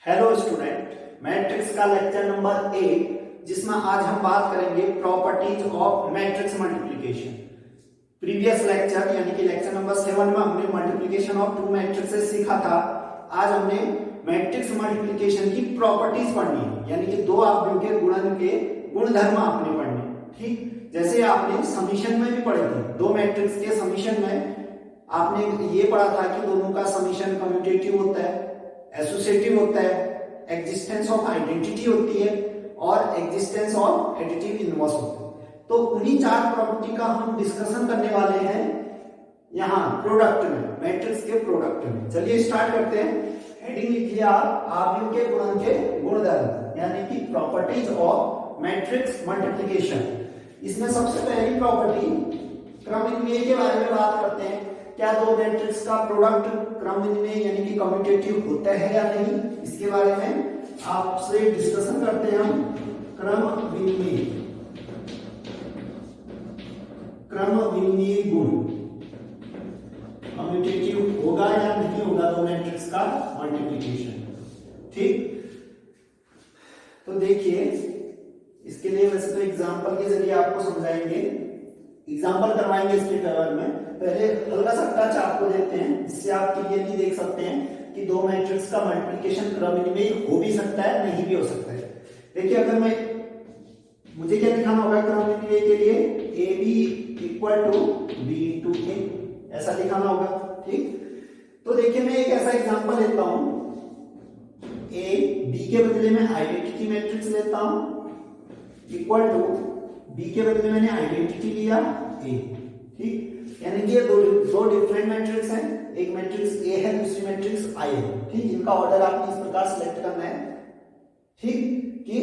Hello student, matrix का lecture number 8 जिसमें आज हम बात करेंगे properties of matrix multiplication. Previous lecture यानी कि लेक्चर नंबर 7 में हमने मल्टीप्लिकेशन ऑफ टू मैट्रिक्सेस सीखा था। आज हमने मैट्रिक्स मल्टीप्लिकेशन की प्रॉपर्टीज पढ़नी है, यानी कि दो आव्यूह के गुणन के गुणधर्म आपने पढ़ने। ठीक, जैसे आपने समीशन में भी पढ़े थे, दो मैट्रिक्स के समीशन में आपने ये पढ़ा था कि दोनों का समीशन कम्यूटेटिव होता है, एसोसिएटिव होता है, एग्जिस्टेंस ऑफ आइडेंटिटी होती है और एग्जिस्टेंस ऑफ एडिटिव इनवर्स होता है। तो उन्हीं चार प्रॉपर्टी का हम डिस्कशन करने वाले हैं यहाँ प्रोडक्ट में, मैट्रिक्स के प्रोडक्ट में। चलिए स्टार्ट करते हैं। हेडिंग लिख लिया आव्यूह के गुणन के गुणधर्म, यानी कि प्रॉपर्टीज ऑफ मैट्रिक्स मल्टीप्लिकेशन। इसमें सबसे पहली प्रॉपर्टी क्रमविनिमय के बारे में बात करते हैं। क्या दो मैट्रिक्स का प्रोडक्ट क्रमविनिमय यानी कि कम्यूटेटिव होता है या नहीं, इसके बारे में आपसे डिस्कशन करते हैं हम। क्रमविनिमय गुण कम्यूटेटिव होगा या नहीं होगा दो मैट्रिक्स का मल्टीप्लिकेशन। ठीक, तो देखिए इसके लिए वैसे तो एग्जांपल के जरिए आपको समझाएंगे, एग्जांपल करवाएंगे इसके फेवर में। पहले हल्का सा टच आपको देते हैं जिससे आप क्लियरली देख सकते हैं कि दो मैट्रिक्स का मल्टीप्लिकेशन क्रमविनिमय हो भी सकता है, नहीं भी हो सकता है। देखिए अगर मुझे क्या दिखाना होगा क्रमविनिमय के लिए, A B equal to B into A, ऐसा दिखाना होगा। ठीक, तो देखिए मैं एक ऐसा एग्जांपल लेता हूं, ए बी के बदले में आइडेंटिटी मैट्रिक्स लेता हूं इक्वल टू बी के बदले मैंने आइडेंटिटी लिया ए। ठीक, यानी कि ये दो डिफरेंट मैट्रिक्स हैं, एक मैट्रिक्स ए है, दूसरी मैट्रिक्स आई है। ठीक, इनका ऑर्डर आपने इस प्रकार सिलेक्ट करना है, ठीक, कि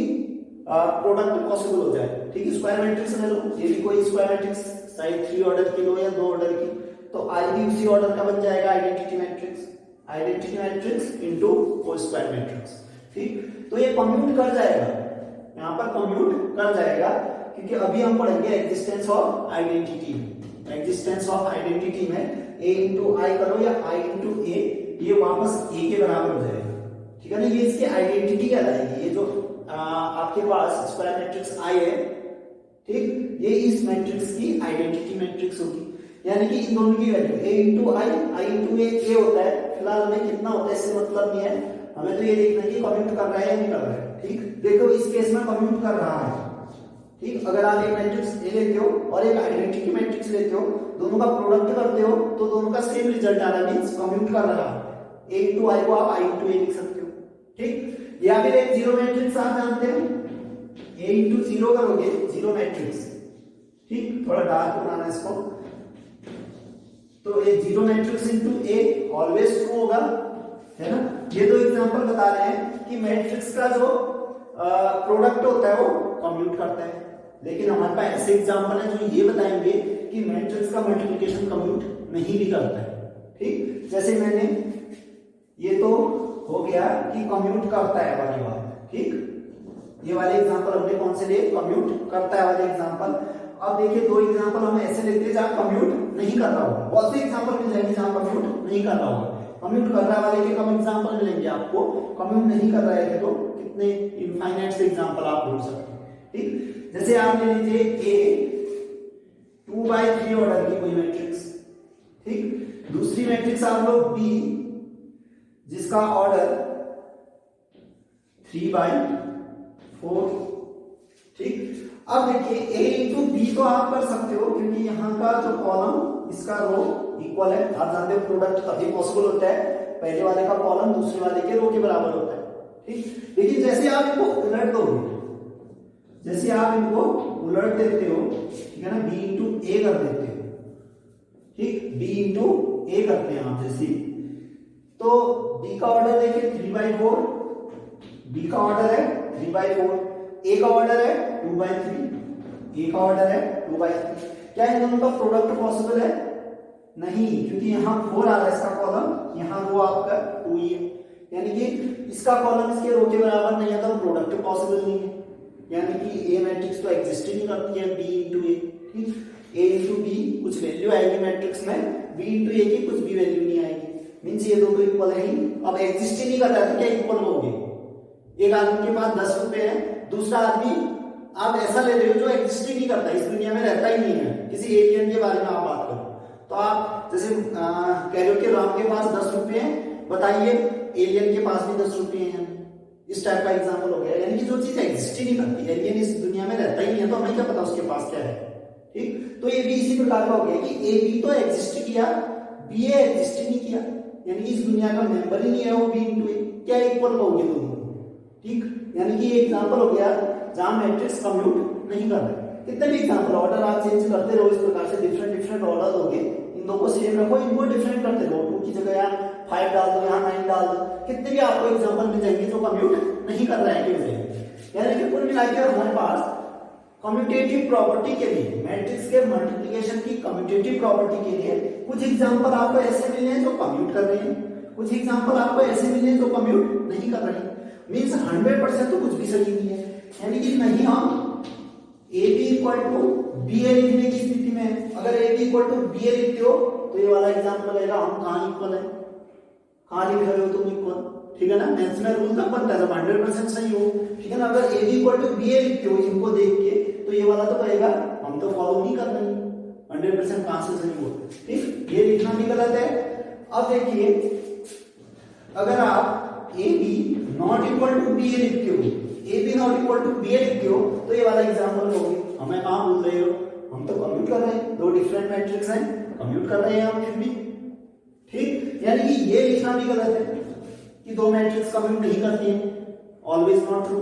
प्रोडक्ट पॉसिबल हो जाए। ठीक, स्क्वायर मैट्रिक्स ले लो, ये भी कोई स्क्वायर मैट्रिक्स चाहे 3 ऑर्डर की लो या 2 ऑर्डर की, तो आई भी उसी ऑर्डर का बन जाएगा आइडेंटिटी मैट्रिक्स इनटू वो स्क्वायर मैट्रिक्स। ठीक, तो ये कम्यूट कर जाएगा, यहाँ पर कम्यूट कर जाएगा, क्योंकि अभी हम पढ़ेंगे एग्जिस्टेंस ऑफ आइडेंटिटी में। एग्जिस्टेंस ऑफ आइडेंटिटी में a इंटू आई करो या i इंटू ए, ये वापस a के बराबर हो जाएगा। ठीक है ना, ये इसकी आइडेंटिटी क्या रहेगी, ये जो आपके पास स्क्वायर मैट्रिक्स i है, ठीक, ये इस मैट्रिक्स की आइडेंटिटी मैट्रिक्स होगी। यानी कि इन दोनों की value a into I into A होता है। फिलहाल हमें कितना होता है इससे मतलब नहीं है, हमें तो ये देखना है कि कम्यूट कर रहा है या नहीं कर रहा है। ठीक, देखो इस केस में कम्यूट कर रहा है। ठीक, अगर आप एक मैट्रिक्स ए लेते हो और एक आइडेंटिटी मैट्रिक्स लेते हो, दोनों का प्रोडक्ट करते हो तो दोनों का सेम रिजल्ट आ रहा है, मींस कम्यूट कर रहा है। ए इंटू आई को आप आई इंटू ए लिख सकते हो। ठीक, या फिर एक जीरो मैट्रिक्स आप जानते हो, ए इंटू जीरो करोगे जीरो मैट्रिक्स। ठीक, थोड़ा डार्क बनाना है इसको, तो ये zero matrix into a always true होगा, है ना। ये दो एग्जांपल बता रहे हैं कि मैट्रिक्स का जो प्रोडक्ट होता है वो कम्यूट करता है। लेकिन हमारे पास ऐसे एग्जांपल है जो ये बताएंगे कि मैट्रिक्स का मल्टीप्लिकेशन कम्यूट नहीं भी करता है। ठीक, जैसे मैंने ये तो हो गया कि कम्यूट करता है वाली बात। ठीक, ये वाले एग्जांपल हमने कौन से लिए, कम्यूट करता है वाले एग्जांपल। अब देखिए दो एग्जांपल हम ऐसे लेते हैं जहां कम्यूट नहीं कर रहा होगा, बहुत से एग्जांपल मिल जाएंगे जहां कम्यूट नहीं कर रहा होगा। कम्यूट कर रहा वाले के कम एग्जांपल मिलेंगे आपको, कम्यूट नहीं कर रहा है तो कितने इनफाइनाइट से एग्जांपल आप ढूंढ सकते हैं। ठीक, जैसे आप ले लीजिए ए 2/3 ऑर्डर की कोई मैट्रिक्स। ठीक, दूसरी मैट्रिक्स आप लो बी जिसका ऑर्डर 3/4। ठीक, अब देखिए ए इंटू बी तो आप कर सकते हो क्योंकि यहाँ का जो कॉलम इसका रो इक्वल है। आप जानते हो प्रोडक्ट तभी पॉसिबल होता है, पहले वाले का कॉलम दूसरे वाले के रो के बराबर होता है। ठीक, लेकिन जैसे आप इनको उलट दोगे, जैसे आप इनको उलट देते हो, ठीक है ना, बी इंटू ए कर देते हो। ठीक, बी इंटू ए करते हैं आप जैसे, तो बी का ऑर्डर देखिए 3/4, बी का ऑर्डर है 3/4, ए का ऑर्डर है 2/3, ए का ऑर्डर है 2/3। क्या इन दोनों का प्रोडक्ट पॉसिबल है? नहीं, क्योंकि यहाँ 4 आ रहा है इसका कॉलम, यहाँ रो आपका 2 ही है, यानी कि इसका कॉलम इसके रो के बराबर नहीं है तो प्रोडक्ट पॉसिबल नहीं है। यानी कि ए मैट्रिक्स तो एग्जिस्ट ही नहीं करती है, बी इंटू ए। ठीक, ए इंटू बी कुछ वैल्यू आएगी मैट्रिक्स में, बी इंटू ए की कुछ भी वैल्यू नहीं आएगी, मींस ये दोनों इक्वल है ही। अब एग्जिस्ट ही नहीं कर रहा है तो क्या इक्वल होंगे, एक आदमी के पास 10 रुपए है, दूसरा आदमी आप ऐसा ले रहे हो जो एग्जिस्ट ही नहीं करता, इस दुनिया में रहता ही नहीं है, किसी एलियन के बारे में आप बात करो। तो आप जैसे कह रहे हो कि राम के पास 10 रुपए हैं, बताइए एलियन के पास भी 10 रुपए हैं, इस टाइप का एग्जांपल हो गया। यानी कि जो चीज एग्जिस्ट ही नहीं करती, एलियन इस दुनिया में रहता ही नहीं है, तो हमें क्या पता उसके पास क्या है। ठीक, तो ये भी इसी प्रकार का हो गया कि ए बी तो एग्जिस्ट किया, बी ए एग्जिस्ट ही नहीं किया, यानी कि इस दुनिया का मेंबर ही नहीं है वो बी इनटू ए, क्या इक्वल होगी दोनों। ठीक, यानी कि ये एग्जांपल हो गया जहां मैट्रिक्स कम्यूट नहीं कर रहे। कितने भी एग्जांपल, ऑर्डर आप चेंज करते रहो इस प्रकार से, डिफरेंट ऑर्डर होंगे, इन दो को सेम रखो, इनको डिफरेंट करते रहो, 2 की जगह यहाँ 5 डाल दो, यहाँ 9 डाल दो, कितने भी आपको एग्जांपल मिल जाएंगे जो कम्यूट नहीं कर रहे हैं। यानी कि कुल मिलाकर हमारे पास कम्यूटेटिव प्रॉपर्टी के लिए, मैट्रिक्स के मल्टीप्लिकेशन की कम्यूटेटिव प्रॉपर्टी के लिए कुछ एग्जांपल आपको ऐसे मिले हैं जो कम्यूट कर रहे हैं, कुछ एग्जांपल आपको ऐसे मिले हैं जो कम्यूट नहीं कर रहे हैं। मींस 100% तो कुछ भी सही नहीं है, यानी कि नहीं हम A B equal to B A लिखने की स्थिति में, अगर A B equal to B A लिखते हो तो ये वाला एग्जांपल रहेगा हम कहां इक्वल है, कहां लिख रहे हो तुम इक्वल, ठीक है ना। मैथ्स में रूल तब बनता है जब 100% सही हो, ठीक है ना। अगर A B equal to B A लिखते हो इनको देख के, तो ये वाला तो कहेगा हम तो फॉलो नहीं कर रहे हैं, 100% कहां से सही हो। ठीक, ये लिखना भी गलत है। अब देखिए अगर आप A B not equal to B A लिखते हो, A B not equal to B A लिखते हो, तो ये वाला एग्जांपल होगी हमें कहां भूल रहे हो, हम तो कम्यूट कर रहे हैं, दो डिफरेंट मैट्रिक्स हैं, कम्यूट कर रहे हैं हम फिर भी। ठीक, यानी कि ये लिखना भी गलत है कि दो मैट्रिक्स कम्यूट नहीं करती हैं, ऑलवेज नॉट ट्रू।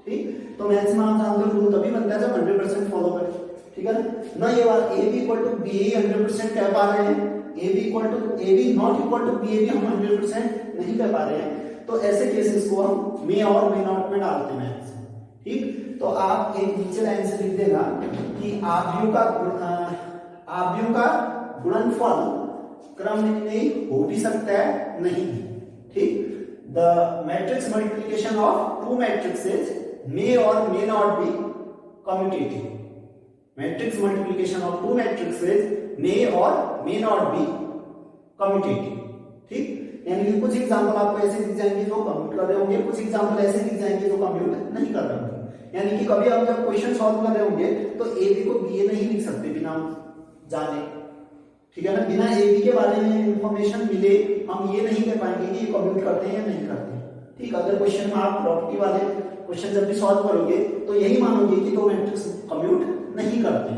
ठीक, तो मैथ्स में आप जानते हो रूल तभी बनता है जब 100% फॉलो करें, ठीक है ना। ये बात A B equal to B A 100% कह पा रहे हैं, A B equal to A B not equal to B A भी हम 100% नहीं कह पा रहे हैं, तो ऐसे केसेस को हम मे और मे नॉट में डालते हैं मैथ्स में। ठीक, तो आप एक नीचे लाइन से लिख देगा कि आव्यूह का गुणनफल क्रमनिर्णयी हो भी सकता है नहीं। ठीक, the matrix multiplication of two matrices may or may not be commutative. Matrix multiplication of two matrices may or may not be commutative. ठीक, यानी कि कुछ एग्जांपल आपको ऐसे दिख जाएंगे जो कम्यूट कर रहे होंगे, कुछ एग्जांपल ऐसे दिख जाएंगे जो कम्यूट नहीं कर रहे होंगे। यानी कि कभी आप जब क्वेश्चन सॉल्व कर रहे होंगे तो ए बी को बी ए नहीं लिख सकते बिना जाने, ठीक है ना। बिना ए बी के बारे में इंफॉर्मेशन मिले हम ये नहीं कह पाएंगे कि ये कम्यूट करते हैं या नहीं करते। ठीक, अगर क्वेश्चन में आप प्रॉपर्टी वाले क्वेश्चन जब भी सॉल्व करोगे तो यही मानोगे कि दो मैट्रिक्स कम्यूट नहीं करते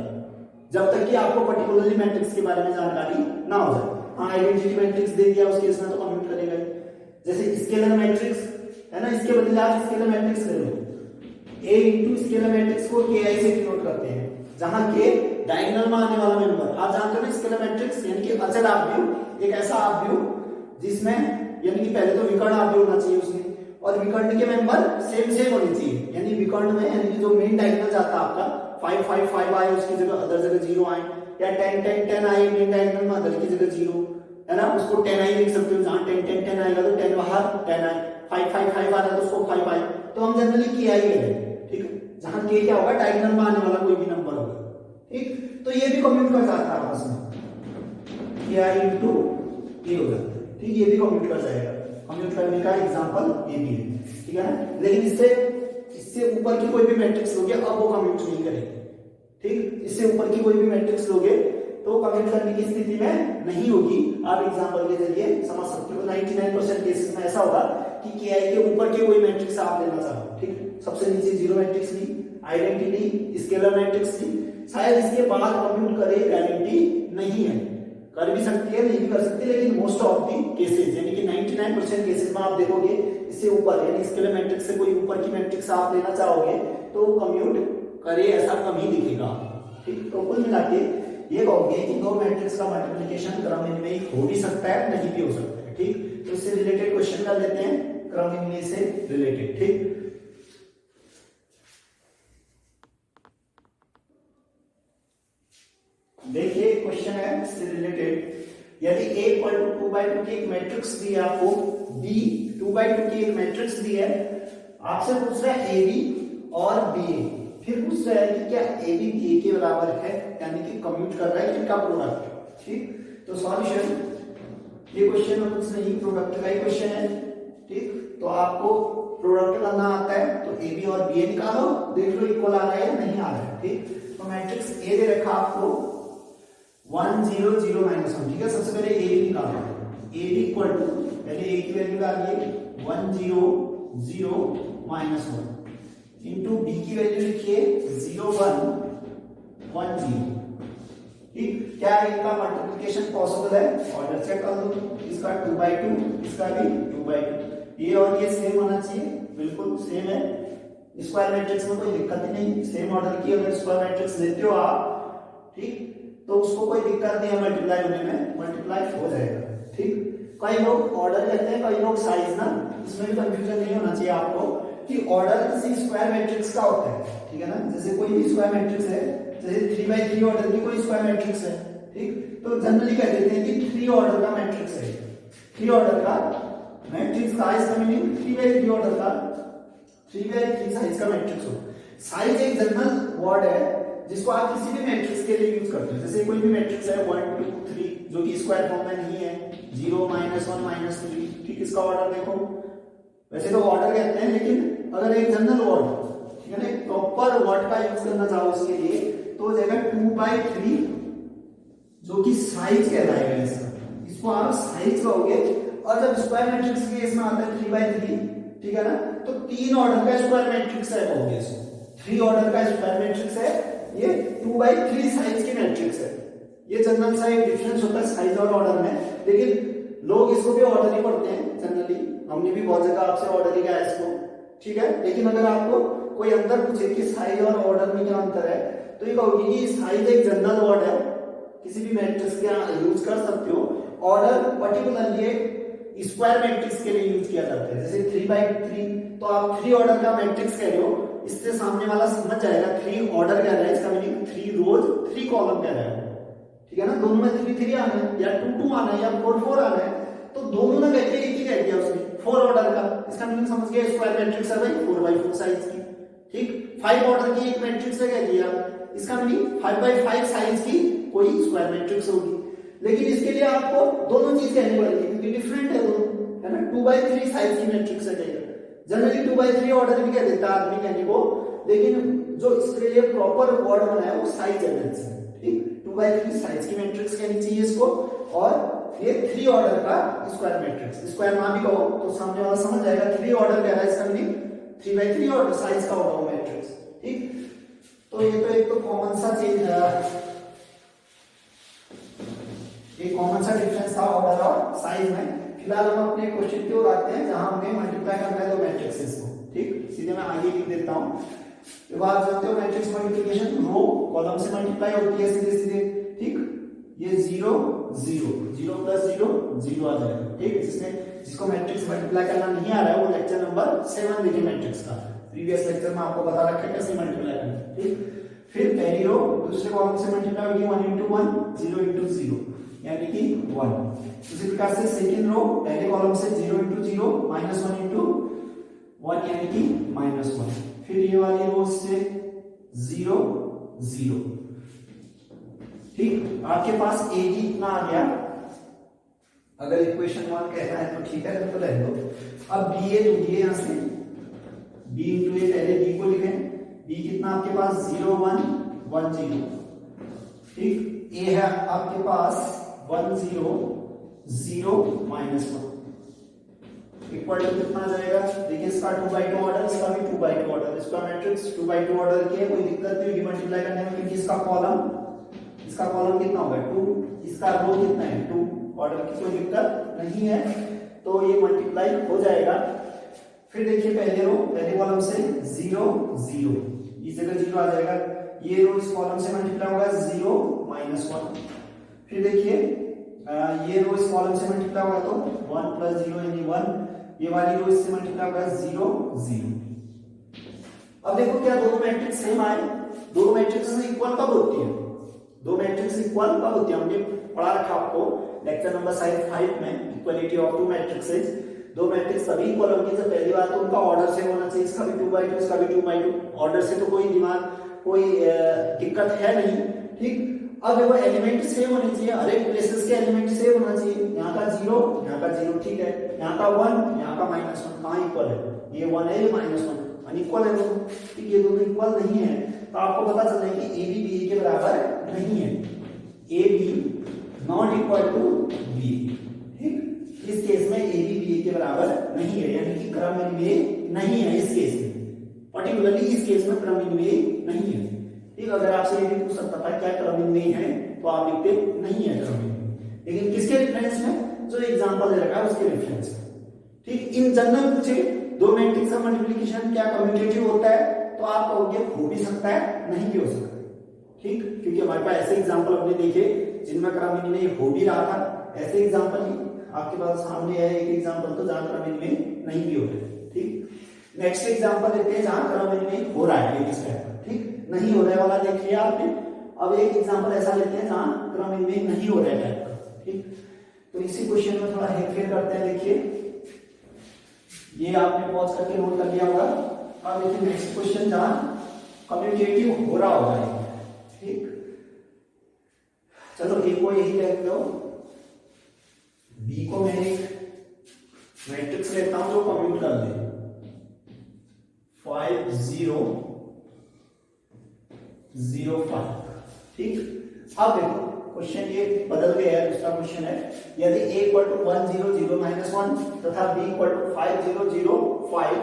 जब तक कि आपको पर्टिकुलरली मैट्रिक्स के बारे में जानकारी ना हो जाए। हाँ, आइडेंटिटी मैट्रिक्स दे दिया उस केस में तो कम्यूट करेगा। जैसे स्केलर मैट्रिक्स है ना, इसके बदले आप स्केलर मैट्रिक्स ले लो, a इनटू स्केलर मैट्रिक्स को ki से डिनोट करते हैं, जहां k डायगोनल में आने वाला मेंबर। आप जानते हो ना स्केलर मैट्रिक्स यानी कि अचल आव्यूह, एक ऐसा आव्यूह जिसमें यानी कि पहले तो विकर्ण आव्यूह होना चाहिए उसमें, और विकर्ण के मेंबर सेम होने चाहिए। यानी विकर्ण में यानी कि जो मेन डायगोनल जाता है आपका 5 5 5 आए उसकी जगह अदर जगह 0 आए, या 10 10 10 आए मेन डायगोनल में अदर की जगह 0, है ना। उसको 10 आई लिख सकते हो, जहां 10 10 10 आएगा तो 10 बाहर 10 आए, 5 5 5 आ रहा है तो उसको 5 आए, तो हम जनरली ki करेंगे। ठीक है, जहां k क्या होगा डायगोनल में आने वाला कोई भी नंबर होगा। ठीक, तो ये भी कम्यूट कर जाता है आपस में, ki इनटू a हो जाता है। ठीक, ये भी कम्यूट कर जाएगा, कम्यूट करने का एग्जांपल ये भी है, ठीक है ना। लेकिन इससे ऊपर की कोई भी मैट्रिक्स लोगे अब वो कम्यूट नहीं करेगी। ठीक, इससे ऊपर की कोई भी मैट्रिक्स लोगे तो कम्यूट करने की स्थिति में नहीं होगी। आप एग्जांपल के जरिए समझ सकते हो 99% केसेस में ऐसा होगा कि ki के ऊपर के कोई मैट्रिक्स आप लेना चाहो। ठीक, सबसे नीचे जीरो मैट्रिक्स ली, आइडेंटिटी स्केलर मैट्रिक्स ली, शायद इसके बाद कम्यूट करे गारंटी नहीं है, कर भी सकती है नहीं भी कर सकती, लेकिन मोस्ट ऑफ दी केसेस यानी कि 99% केसेस में आप देखोगे इससे ऊपर यानी स्केलर मैट्रिक्स से कोई ऊपर की मैट्रिक्स आप लेना चाहोगे तो कम्यूट करे ऐसा कम ही दिखेगा। ठीक, तो कुल मिला के ये कहोगे कि दो मैट्रिक्स का मल्टीप्लिकेशन क्रमनिर्णयी हो भी सकता है नहीं भी हो सकता है। ठीक, तो इससे रिलेटेड क्वेश्चन कर लेते हैं, क्रमनिर्णय से रिलेटेड। ठीक, देखिए क्वेश्चन है इससे रिलेटेड, यदि a इक्वल टू 2/2 की एक मैट्रिक्स दी है आपको, b 2/2 की एक मैट्रिक्स दी है, आपसे पूछ रहा है ab और ba, फिर पूछ रहा है कि क्या ab ba के बराबर है, यानी कि कम्यूट कर रहा है इनका प्रोडक्ट। ठीक, तो सॉल्यूशन, ये क्वेश्चन में कुछ नहीं, प्रोडक्ट का ही क्वेश्चन है। ठीक, तो आपको प्रोडक्ट करना आता है, तो ए बी और बी ए निकालो, देख लो इक्वल आ रहा है या नहीं आ रहा है। ठीक, तो मैट्रिक्स ए दे रखा आपको 1 0 0 -1। ठीक है, सबसे पहले ए बी निकालो। ए बी इक्वल टू, पहले ए की वैल्यू डालिए 1 0 0 -1 इंटू बी की वैल्यू लिखिए 0 1 1 0। ठीक, क्या इनका मल्टीप्लिकेशन पॉसिबल है? ऑर्डर चेक कर लो, इसका 2/2, इसका भी 2/2, ये और ये सेम होना चाहिए, बिल्कुल सेम है। स्क्वायर मैट्रिक्स में कोई दिक्कत ही नहीं, सेम ऑर्डर की अगर स्क्वायर मैट्रिक्स लेते हो आप, ठीक, तो उसको कोई दिक्कत नहीं है मल्टीप्लाई होने में, मल्टीप्लाई हो जाएगा। ठीक, कई लोग ऑर्डर लेते हैं, कई लोग साइज ना, इसमें भी कंफ्यूजन नहीं होना चाहिए आपको कि ऑर्डर किसी स्क्वायर मैट्रिक्स का होता है। ठीक है ना, जैसे कोई भी स्क्वायर मैट्रिक्स है, जैसे 3/3 ऑर्डर की कोई स्क्वायर मैट्रिक्स है, ठीक, तो जनरली कह देते हैं कि 3 ऑर्डर का मैट्रिक्स है, 3 ऑर्डर का मैट्रिक्स का, इसका मीनिंग 3/3 ऑर्डर का, 3/3 साइज का मैट्रिक्स हो। साइज एक जनरल वर्ड है जिसको आप किसी भी मैट्रिक्स के लिए यूज करते हो। जैसे कोई भी मैट्रिक्स है 1 2 3 जो कि स्क्वायर फॉर्म में नहीं है, 0 -1 -3, ठीक, इसका ऑर्डर देखो, वैसे तो ऑर्डर कहते हैं, लेकिन अगर एक जनरल वर्ड, ठीक है ना, एक प्रॉपर वर्ड का यूज करना चाहो उसके लिए तो हो जाएगा 2/3, जो कि साइज कहलाएगा इसका, इसको आप साइज कहोगे। और जब स्क्वायर मैट्रिक्स के केस में आता है 3/3, ठीक है ना, तो 3 ऑर्डर का स्क्वायर मैट्रिक्स है कहोगे इसको, 3 ऑर्डर का स्क्वायर मैट्रिक्स है, ये 2/3 साइज की मैट्रिक्स है। ये जनरल सा एक डिफरेंस होता है साइज और ऑर्डर में, लेकिन लोग इसको भी ऑर्डर ही पढ़ते हैं जनरली, हमने भी बहुत जगह आपसे ऑर्डर ही किया है इसको। ठीक है, लेकिन अगर आपको कोई अंदर पूछे कि साइज और ऑर्डर में क्या अंतर है, तो ये कहोगे कि साइज एक जनरल वर्ड है, किसी भी मैट्रिक्स के यूज कर सकते हो। ऑर्डर पर्टिकुलरली स्क्वायर मैट्रिक्स के लिए यूज किया जाता है, जैसे 3/3, तो आप 3 ऑर्डर का मैट्रिक्स कह रहे हो, इससे सामने वाला समझ जाएगा 3 ऑर्डर कह रहा है, इसका मीनिंग 3 रोज 3 कॉलम कह रहा है। ठीक है ना, दोनों में 3 3 आना है, या 2 2 आना है, या 4 4 आना है, तो दोनों ने कहते एक ही कह दिया उसने 4 ऑर्डर का, इसका मीनिंग समझ गया स्क्वायर मैट्रिक्स है भाई 4/4 साइज की। ठीक, 5 ऑर्डर की एक मैट्रिक्स ने कह दिया, इसका मीनिंग 5/5 साइज की कोई स्क्वायर मैट्रिक्स होगी। लेकिन इसके लिए आपको दोनों चीज कहनी पड़ेगी क्योंकि डिफरेंट है दोनों, है ना। 2/3 साइज की मैट्रिक्स है, जनरली 2/3 ऑर्डर भी कह देता है आदमी कहने को, लेकिन जो इसके लिए प्रॉपर वर्ड बना है वो साइज एलिमेंट्स है। ठीक, 2/3 साइज की मैट्रिक्स कहनी चाहिए इसको, और ये 3 ऑर्डर का स्क्वायर मैट्रिक्स, स्क्वायर ना भी कहो तो सामने वाला समझ जाएगा 3 ऑर्डर कह रहा है, इसका मीनिंग 3/3 ऑर्डर साइज का होगा वो मैट्रिक्स। ठीक, तो ये तो एक तो कॉमन सा चेंज है, एक कॉमन सा डिफरेंस था ऑर्डर और साइज में। फिलहाल हम अपने क्वेश्चन की ओर आते हैं जहां हमें मल्टीप्लाई करना है दो मैट्रिक्सेस को। ठीक, सीधे मैं आगे लिख देता हूं। तो आप जानते हो मैट्रिक्स मल्टीप्लिकेशन रो कॉलम से मल्टीप्लाई होती है सीधे सीधे। ठीक, ये 0 0 0 + 0 0 आ जाएगा। ठीक, जिसको मैट्रिक्स मल्टीप्लाई करना नहीं आ रहा है वो लेक्चर नंबर 7 देखिए मैट्रिक्स का, प्रीवियस लेक्चर में आपको बता रखा है कैसे मल्टीप्लाई करना है। ठीक, फिर पहली रो दूसरे कॉलम से मल्टीप्लाई होगी 1 × 1 0 × 0 यानी कि 1। उसी प्रकार से सेकंड रो पहले कॉलम से 0 × 0 -1 × 1 यानी कि -1। फिर ये वाली रो से 0 0। ठीक, आपके पास a भी इतना आ गया। अगर इक्वेशन 1 कहना है तो ठीक है, तो ले लो। अब ba ढूंढिए यहां से, b × a, पहले b को लिखें। b कितना आपके पास 0 1 1 0। ठीक, a है आपके पास 1 0 0 -1 इक्वल टू कितना आ जाएगा? देखिए इसका 2/2 ऑर्डर, इसका भी 2/2 ऑर्डर, इसका मैट्रिक्स 2/2 ऑर्डर की है, कोई दिक्कत नहीं होगी मल्टीप्लाई करने में क्योंकि इसका कॉलम कितना होगा 2, इसका रो कितना है 2, ऑर्डर की कोई दिक्कत नहीं है, तो ये मल्टीप्लाई हो जाएगा। फिर देखिए पहले कॉलम से 0 0, इस जगह 0 आ जाएगा। ये रो इस कॉलम से मल्टीप्लाई होगा 0 -1। फिर देखिए ये रो इस कॉलम से मल्टीप्लाई होगा तो 1 + 0 यानी 1। ये वाली रो इससे मल्टीप्लाई होगा 0 0। अब देखो क्या दोनों मैट्रिक्स सेम आए? दोनों मैट्रिक्स इक्वल कब होती है? दो मैट्रिक्स इक्वल कब होती है? हमने पढ़ा रखा आपको लेक्चर नंबर 5 में, इक्वालिटी ऑफ टू मैट्रिक्सेस। दो मैट्रिक्स तभी इक्वल होंगे जब पहली बात तो उनका ऑर्डर सेम होना चाहिए, इसका भी 2/2 इसका भी 2/2। ऑर्डर से तो कोई दिक्कत है नहीं। ठीक, अब देखो एलिमेंट सेम होने चाहिए, हर एक प्लेसेस के एलिमेंट सेम होना चाहिए। यहाँ का 0 यहाँ का 0, ठीक है। यहाँ का 1 यहाँ का -1 कहाँ इक्वल है, ये 1 है ये -1 अनइक्वल है दोनों, ठीक ये दोनों इक्वल नहीं है तो आपको पता चल रहा है कि ए बी बी के बराबर नहीं है, A B not equal to B, ठीक इस केस में ए बी बी के बराबर नहीं है, यानी कि क्रमन्वय नहीं है इस केस में, पर्टिकुलरली इस केस में क्रमन्वय नहीं है, ठीक अगर आपसे ये भी पूछ सकता था क्या क्रमन्वय है तो आप लिखते नहीं है क्रमन्वय, लेकिन किसके रेफरेंस में, जो एग्जांपल दे रखा है उसके रेफरेंस में, ठीक इन जनरल पूछे दो मैट्रिक्स का मल्टीप्लिकेशन क्या कम्यूटेटिव होता है तो आप कहोगे हो भी सकता है नहीं भी हो सकता है, ठीक क्योंकि हमारे पास ऐसे एग्जांपल हमने देखे जिनमें क्रमन्वय हो भी रहा था, ऐसे एग्जांपल ही आपके पास सामने है एक एग्जांपल तो जहां क्रमन्वय नहीं भी होता है, ठीक नेक्स्ट एग्जांपल लेते हैं जहां क्रमन्वय हो रहा है इस टाइप का, ठीक नहीं हो रहा वाला देख लिया आपने, अब एक एग्जांपल ऐसा लेते हैं जहां क्रमन्वय नहीं हो रहा है टाइप का, ठीक तो इसी क्वेश्चन में थोड़ा हेरफेर करते हैं, देखिए ये आपने पॉज करके नोट कर लिया होगा, अब देखिए नेक्स्ट क्वेश्चन जहां कम्यूटेटिव हो रहा होगा, ठीक चलो ए को यही कहते हो, बी को मैं एक मैट्रिक्स लेता हूं जो कम्यूट कर दे 5 0 0 5, ठीक अब देखो क्वेश्चन ये बदल गया है, दूसरा क्वेश्चन है यदि a इक्वल टू 1 0 0 -1 तथा b इक्वल टू 5 0 0 5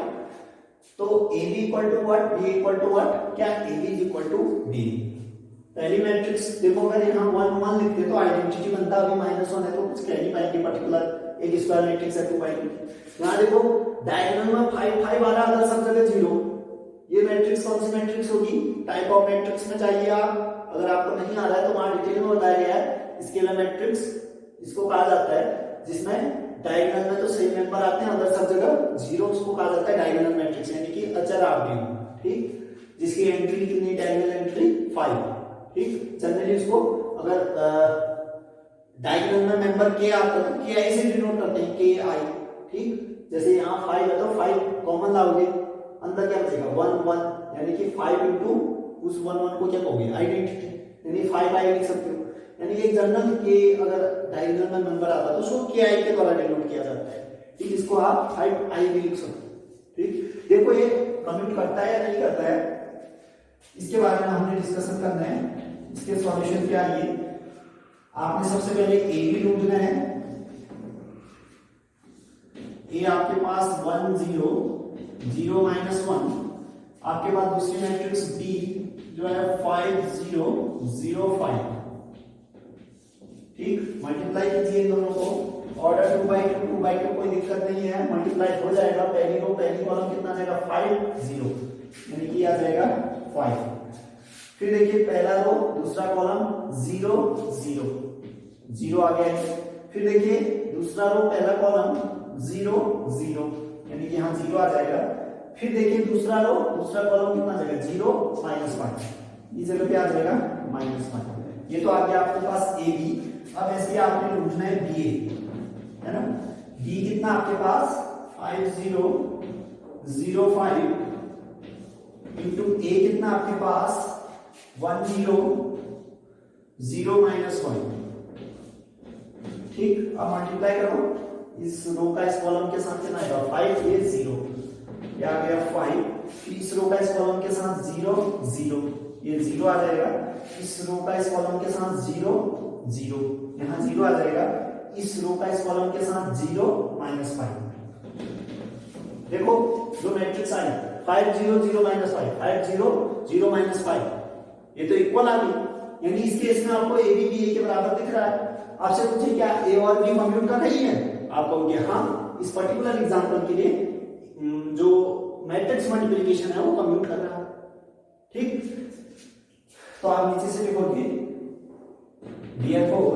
तो ab equal to what, b equal to what, क्या ab is equal to b, पहली मैट्रिक्स देखो अगर यहां 1 1 लिखते तो आइडेंटिटी बनता, अभी -1 है तो कुछ कह नहीं पाएंगे, पर्टिकुलर एक स्क्वायर मैट्रिक्स है 2 पाएंगे, यहां देखो डायगोनल में 5 5 आ रहा है, सब जगह 0, ये मैट्रिक्स कौन सी मैट्रिक्स होगी, टाइप ऑफ मैट्रिक्स में चाहिए आप, अगर आपको नहीं आ रहा है तो वहां डिटेल में बताया गया है, स्केलर मैट्रिक्स इसको कहा जाता है जिसमें डायगोनल में तो सही मेंबर आते हैं अगर सब जगह 0, उसको कहा जाता है डायगोनल मैट्रिक्स, यानी कि अचर आव्यूह, ठीक जिसकी एंट्री कितनी, डायगोनल एंट्री 5, ठीक जनरली उसको अगर डायगोनल में मेंबर के आता है तो ki से डिनोट करते हैं, ki, ठीक जैसे यहाँ 5 है तो 5 कॉमन लाओगे, अंदर क्या बचेगा 1 1, यानी कि 5 इंटू उस 1 1 को क्या कहोगे आइडेंटिटी, यानी 5 आई लिख सकते हो, यानी एक जनरल के अगर डायगोनल में मेंबर आता है तो उसको के आई के द्वारा डिनोट किया जाता है, ठीक इसको आप 5 आई भी लिख सकते हो, ठीक देखो ये कम्यूट करता है या नहीं करता है, इसके बारे में हमने डिस्कशन करना है, इसके सॉल्यूशन क्या है, आपने सबसे पहले ए भी ढूंढना है, ए आपके पास 1 0 0 -1, आपके पास दूसरी मैट्रिक्स बी जो है 5 0 0 5, ठीक मल्टीप्लाई कीजिए इन दोनों को, ऑर्डर 2 by 2 कोई दिक्कत नहीं है, मल्टीप्लाई हो जाएगा, पहली रो पहली कॉलम कितना आ जाएगा 5 0, यानी कि आ जाएगा 5, फिर देखिए पहला रो दूसरा कॉलम 0 0 0 आ गया है, फिर देखिए दूसरा रो पहला कॉलम 0 0, यानी कि यहाँ 0 आ जाएगा, फिर देखिए दूसरा रो दूसरा कॉलम कितना आ जाएगा 0 -5, इस जगह पे आ जाएगा -5, ये तो आ गया आपके पास ए बी, अब ऐसे आपने ढूंढना है बी है ना, बी कितना आपके पास 5 0 0 5 इंटू ए कितना आपके पास 1 0 0 -1, ठीक अब मल्टीप्लाई करो, इस रो का इस कॉलम के साथ कितना आएगा 5 ये 0, ये आ गया 5, इस रो का इस कॉलम के साथ 0 0, ये 0 आ जाएगा, इस रो का इस कॉलम के साथ 0 0, यहाँ 0 आ जाएगा, इस रो का इस कॉलम के साथ 0 -5, देखो जो मैट्रिक्स आई 5 0 0 -5 5 0 0 -5, ये तो इक्वल आ गई, यानी इस केस में आपको ए बी बी ए के बराबर दिख रहा है, आपसे पूछे क्या ए और बी कम्यूट कर रही है, आप कहोगे हाँ, इस पर्टिकुलर एग्जांपल के लिए जो मैट्रिक्स मल्टीप्लिकेशन है वो कम्यूट कर रहा है, ठीक तो आप नीचे से लिखोगे therefore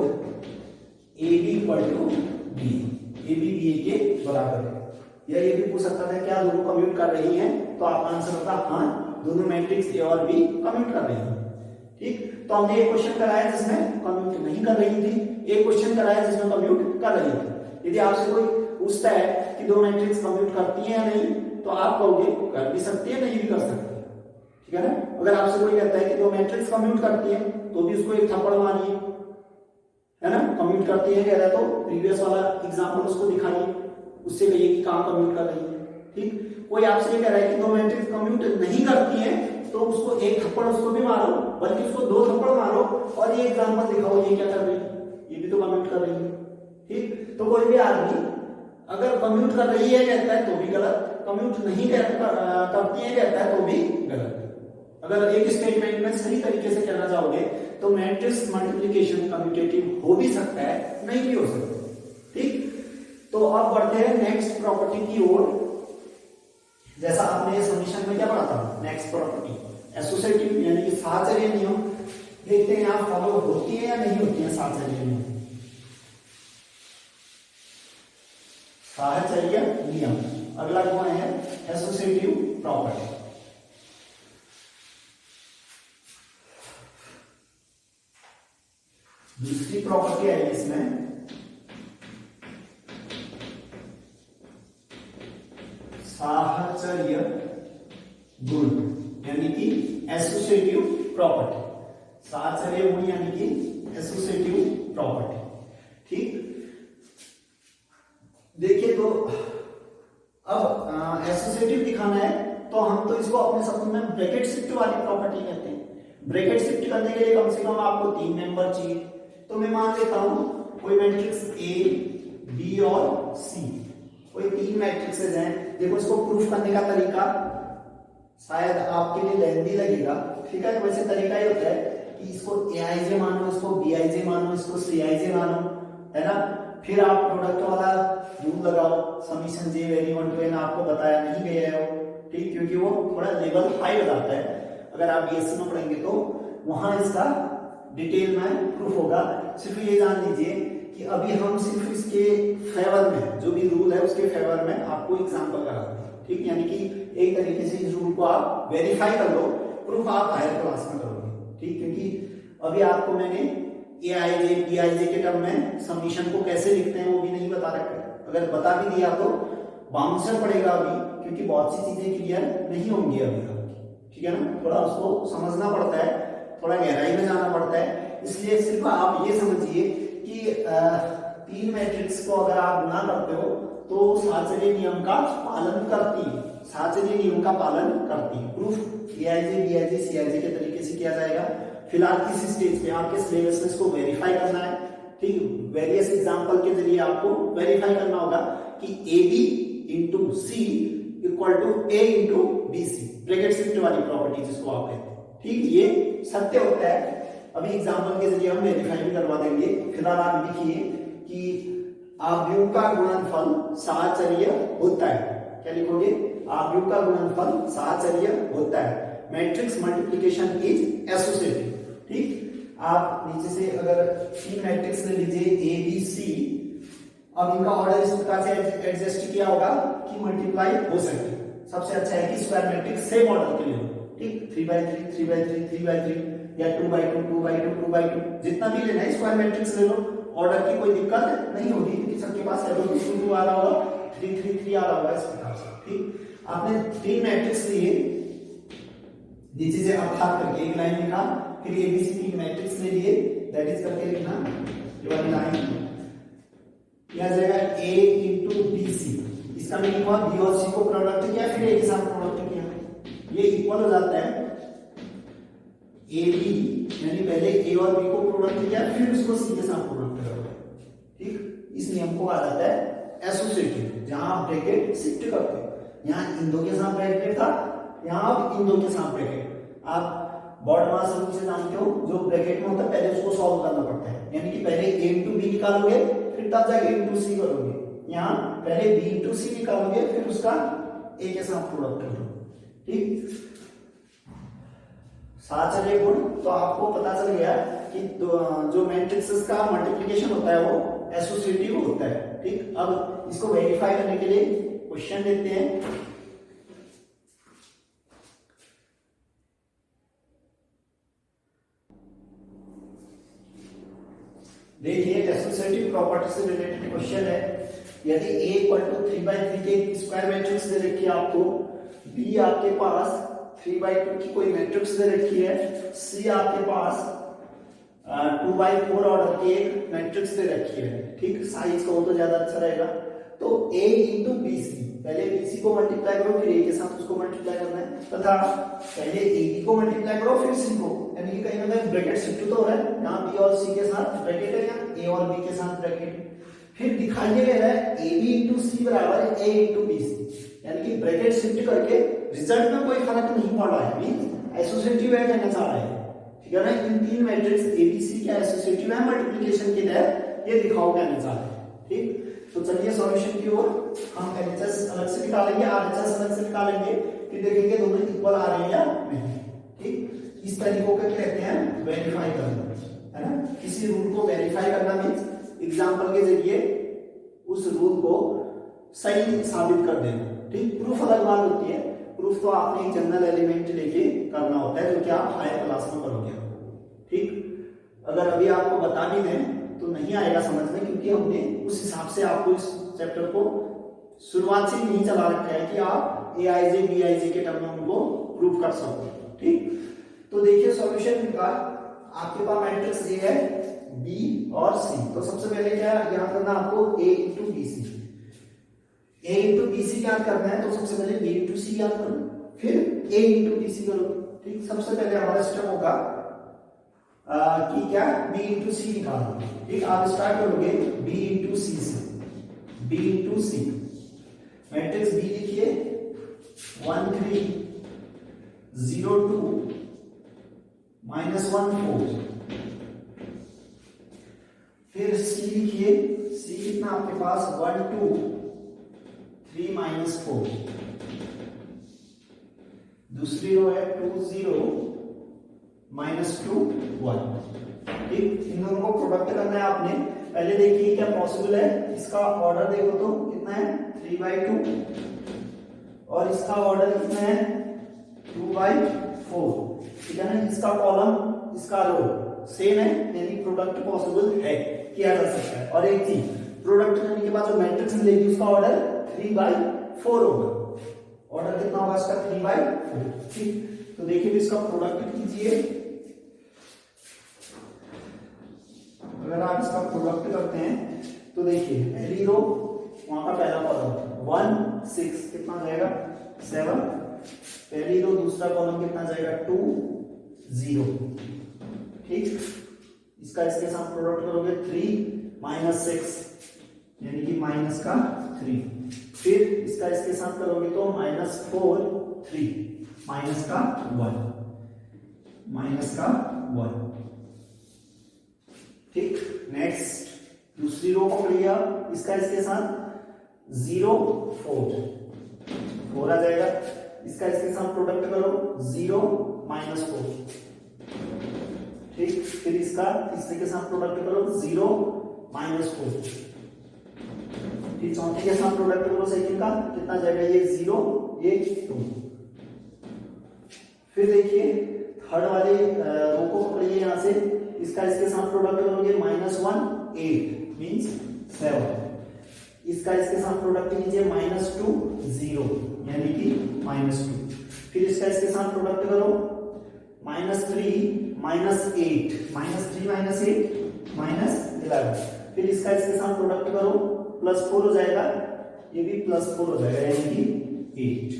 AB equal to B, A B B के बराबर है, या ये भी पूछ सकता था क्या दोनों कम्यूट कर रही हैं, तो आपका आंसर होता हाँ दोनों मैट्रिक्स ए और बी कम्यूट कर रही हैं, ठीक तो हमने एक क्वेश्चन कराया जिसमें कम्यूट नहीं कर रही थी, एक क्वेश्चन कराया जिसमें कम्यूट कर रही थी, यदि आपसे कोई पूछता है कि दो मैट्रिक्स कम्यूट करती है या नहीं तो आप कहोगे कर भी सकती है नहीं भी कर सकती है, ठीक है ना, अगर आपसे कोई कहता है कि दो मैट्रिक्स कम्यूट करती है तो भी उसको एक थप्पड़ मारिए, है ना, कम्यूट करती है कह रहा है तो प्रीवियस वाला एग्जांपल उसको दिखाइए, उससे कहिए कि कहाँ कम्यूट कर रही है। ठीक, कोई आपसे ये कह रहा है कि दो मैट्रिक्स कम्यूट नहीं करती है तो उसको एक थप्पड़ उसको भी मारो, बल्कि उसको दो थप्पड़ मारो और ये एग्जांपल दिखाओ ये क्या कर रही है, ये भी तो कम्यूट कर रही है। ठीक, तो कोई भी आदमी अगर कम्यूट कर रही है कहता है तो भी गलत, कम्यूट नहीं करती है कहता है तो भी गलत। अगर एक स्टेटमेंट में सही तरीके से कहना चाहोगे तो मैट्रिक्स मल्टीप्लिकेशन कम्यूटेटिव हो भी सकता है, नहीं भी हो सकता। ठीक, तो अब बढ़ते हैं नेक्स्ट प्रॉपर्टी की ओर। जैसा आपने समीशन में क्या पढ़ा था, नेक्स्ट प्रॉपर्टी एसोसिएटिव यानी कि साहचर्य नियम। देखते हैं यहां फॉलो होती है या नहीं होती है साहचर्य नियम। साहचर्य नियम, अगला कौन है, एसोसिएटिव प्रॉपर्टी। दूसरी प्रॉपर्टी है इसमें साहचर्य गुण यानी कि एसोसिएटिव प्रॉपर्टी। साहचर्य गुण यानी कि एसोसिएटिव प्रॉपर्टी। ठीक, देखिए तो अब एसोसिएटिव दिखाना है तो हम तो इसको अपने शब्द में ब्रैकेट शिफ्ट वाली प्रॉपर्टी कहते हैं। ब्रैकेट शिफ्ट करने के लिए कम से कम आपको 3 मेंबर चाहिए। तो मैं मान लेता हूं कोई मैट्रिक्स ए, बी और सी, कोई 3 मैट्रिक्सेस हैं। देखो इसको प्रूफ करने का तरीका शायद आपके लिए लेंथी लगेगा, ठीक है। वैसे तरीका ही होता है कि इसको एआईजे मानो, इसको बीआईजे मानो, इसको सीआईजे मानो, है ना। फिर आप प्रोडक्ट वाला रूल लगाओ, summation J very 1 to n आपको बताया नहीं गया है वो, ठीक, क्योंकि वो थोड़ा लेवल हाई हो जाता है। अगर आप बीएससी में पढ़ेंगे तो वहां इसका डिटेल में प्रूफ होगा। सिर्फ ये जान लीजिए कि अभी हम सिर्फ इसके फेवर में, जो भी रूल है उसके फेवर में आपको एग्जांपल कराते हैं। ठीक, यानी कि एक तरीके से इस रूल को आप वेरीफाई कर लो, प्रूफ आप हायर क्लास में करोगे। ठीक, क्योंकि अभी आपको मैंने एआईजे बीआईजे के टर्म में समीशन को कैसे लिखते हैं वो भी नहीं बता रखा है। अगर बता भी दिया तो बाउंसर पड़ेगा अभी, क्योंकि बहुत सी चीजें क्लियर नहीं होंगी अभी आपकी, ठीक है ना। थोड़ा उसको समझना पड़ता है, थोड़ा गहराई में जाना पड़ता है। इसलिए सिर्फ आप ये समझिए कि 3 मैट्रिक्स को अगर आप गुना करते हो तो साहचर्य नियम का पालन करती है, साहचर्य नियम का पालन करती है। प्रूफ एआईजे बीआईजे सीआईजे के तरीके से किया जाएगा। फिलहाल इस स्टेज पे आपके सिलेबस में इसको वेरीफाई करना है। ठीक, वेरियस एग्जांपल के जरिए आपको वेरीफाई करना होगा कि A B into C equal to A into B C, bracket shift वाली प्रॉपर्टी जिसको आप कहते हैं। ठीक, ये सत्य होता है। अभी एग्जांपल के जरिए हम वेरीफाई भी करवा देंगे। फिलहाल आप लिखिए कि आव्यूह का गुणनफल साहचर्य होता है। क्या लिखोगे, आव्यूह का गुणनफल साहचर्य होता है। Matrix multiplication is associative. ठीक, आप नीचे से अगर 3 मैट्रिक्स ले लीजिए ए बी सी, अब इनका ऑर्डर इस प्रकार से एडजस्ट किया होगा कि मल्टीप्लाई हो सके। सबसे अच्छा है कि स्क्वायर मैट्रिक्स सेम ऑर्डर के लिए हो। ठीक, 3/3 3/3 3/3 या 2/2 2/2 2/2, जितना भी लेना है स्क्वायर मैट्रिक्स ले लो, ऑर्डर की कोई दिक्कत नहीं होगी, क्योंकि सबके पास 2 2 आ रहा होगा, 3 3 3 आ रहा होगा इस प्रकार से। ठीक, आपने 3 मैट्रिक्स लिए, नीचे से अर्थात करके एक लाइन लिखा, फिर एबीसी 3 मैट्रिक्स ले लिए, दैट इज करके लिखना ये वाली लाइन यह आ जाएगा ए इंटू बी सी। इसका मीनिंग हुआ बी और सी को प्रोडक्ट किया, फिर ए के साथ प्रोडक्ट किया, ये इक्वल हो जाता है ए बी, यानी पहले ए और बी को प्रोडक्ट किया फिर उसको सी के साथ प्रोडक्ट करोगे। ठीक, इस नियम को कहा जाता है एसोसिएटिव, जहां आप ब्रैकेट शिफ्ट करते हो। यहां इन दो के साथ ब्रैकेट था, यहां अब इन दो के साथ ब्रैकेट। आप बोर्ड वाला समूह से जानते हो, जो ब्रैकेट में होता है पहले उसको सॉल्व करना पड़ता है, यानी कि पहले a इंटू बी निकालोगे फिर तब जाके इंटू सी करोगे। यहाँ पहले b इंटू सी निकालोगे फिर उसका a के साथ प्रोडक्ट करोगे। ठीक, साहचर्य गुण तो आपको पता चल गया कि जो मैट्रिक्स का मल्टीप्लिकेशन होता है वो एसोसिएटिव होता है। ठीक, अब इसको वेरीफाई करने के लिए क्वेश्चन लेते हैं। देखिए, एसोसिएटिव प्रॉपर्टी से रिलेटेड क्वेश्चन है। यदि a इक्वल टू 3/3 के स्क्वायर मैट्रिक्स दे रखी है आपको, b आपके पास 3/2 की कोई मैट्रिक्स दे रखी है, c आपके पास 2/4 ऑर्डर की एक मैट्रिक्स दे रखी है। ठीक, साइज को तो ज्यादा अच्छा रहेगा। तो a इंटू बी सी, पहले बी सी को मल्टीप्लाई करो फिर a के साथ उसको मल्टीप्लाई करना है, तथा पहले a b को मल्टीप्लाई करो फिर c को, यानी कि कहीं ना कहीं ब्रैकेट शिफ्ट तो हो रहा है, यहाँ b और c के साथ ब्रैकेट है, यहाँ a और b के साथ ब्रैकेट। फिर दिखाई दे रहा है ab इंटू सी बराबर a इंटू बी सी, यानी कि ब्रैकेट शिफ्ट करके रिजल्ट में कोई फर्क नहीं पड़ रहा है, मींस एसोसिएटिव है कहना चाह रहा है, ठीक है ना। इन तीन मैट्रिक्स एबीसी क्या एसोसिएटिव है मल्टीप्लिकेशन के तहत, ये दिखाओ कहना चाह रहा है, ठीक। तो चलिए सॉल्यूशन की ओर हम एलएचएस अलग से निकालेंगे, आरएचएस अलग से निकालेंगे, फिर देखेंगे दोनों इक्वल आ रहे हैं या नहीं, ठीक। इस तरीकों को कहते हैं वेरीफाई करना, है ना। किसी रूल को वेरीफाई करना मींस एग्जांपल के जरिए उस रूल को सही साबित कर देना, ठीक। प्रूफ अलग बात होती है, प्रूफ तो आपने एक जनरल एलिमेंट लेके करना होता है जो कि आप हायर क्लास में करोगे, ठीक। अगर अभी आपको बता भी दें तो नहीं आएगा समझ में, क्योंकि हमने उस हिसाब से आपको इस चैप्टर को शुरुआत से नहीं चला रखा है कि आप एआईजे बीआईजे के टर्म में उनको प्रूव कर सको, ठीक। तो देखिए सॉल्यूशन का आपके पास मैट्रिक्स ए है, बी और सी। तो सबसे पहले क्या याद करना आपको, A into B C, a into B C याद करना है, तो सबसे पहले b इंटू सी याद करो, फिर a इंटू बी सी करो, ठीक। सबसे पहले हमारा स्टेप होगा कि क्या b इंटू सी निकालो, ठीक। आप स्टार्ट करोगे b इंटू सी से, b इंटू सी, मैट्रिक्स b लिखिए 1 3 0 2 -1 4, फिर c लिखिए, c कितना आपके पास 1 2 3 -4, दूसरी रो है 2 0 -2 1, ठीक। इन दोनों को प्रोडक्ट करना है आपने। पहले देखिए क्या पॉसिबल है, इसका ऑर्डर देखो तो कितना है 3/2 और इसका ऑर्डर कितना है 2/4, ठीक है ना। इसका कॉलम इसका रो सेम है, यानी प्रोडक्ट पॉसिबल है, किया जा सकता है। और एक चीज, प्रोडक्ट करने के बाद जो मैट्रिक्स मिलेगी उसका ऑर्डर 3/4 होगा, ऑर्डर कितना होगा इसका 3/4, ठीक। तो देखिए इसका प्रोडक्ट कीजिए, अगर आप इसका प्रोडक्ट करते हैं तो देखिए पहली रो वहां का पहला कॉलम 1 6 कितना जाएगा 7, पहली रो दूसरा कॉलम कितना जाएगा 2 0, ठीक। इसका इसके साथ प्रोडक्ट करोगे 3 -6 यानी कि माइनस का 3, फिर इसका इसके साथ करोगे तो -4 3 माइनस का 1, ठीक। नेक्स्ट दूसरी रो पकड़िए, इसका इसके साथ 0 4 आ जाएगा, इसका इसके साथ प्रोडक्ट करो 0 -4, ठीक। फिर इसका तीसरे के साथ प्रोडक्ट करो 0 -4, ठीक। चौथे के साथ प्रोडक्ट करो सेकंड का, कितना जाएगा ये 0 ये 2। फिर देखिए थर्ड वाले रो को पकड़िए यहां से, इसका इसके साथ प्रोडक्ट करोगे -1 8 मींस 7, इसका इसके साथ प्रोडक्ट कीजिए -2 0 यानी कि -2, फिर इसका इसके साथ प्रोडक्ट करो -3 -8 -11, फिर इसका इसके साथ प्रोडक्ट करो +4 हो जाएगा, ये भी +4 हो जाएगा यानी कि 8,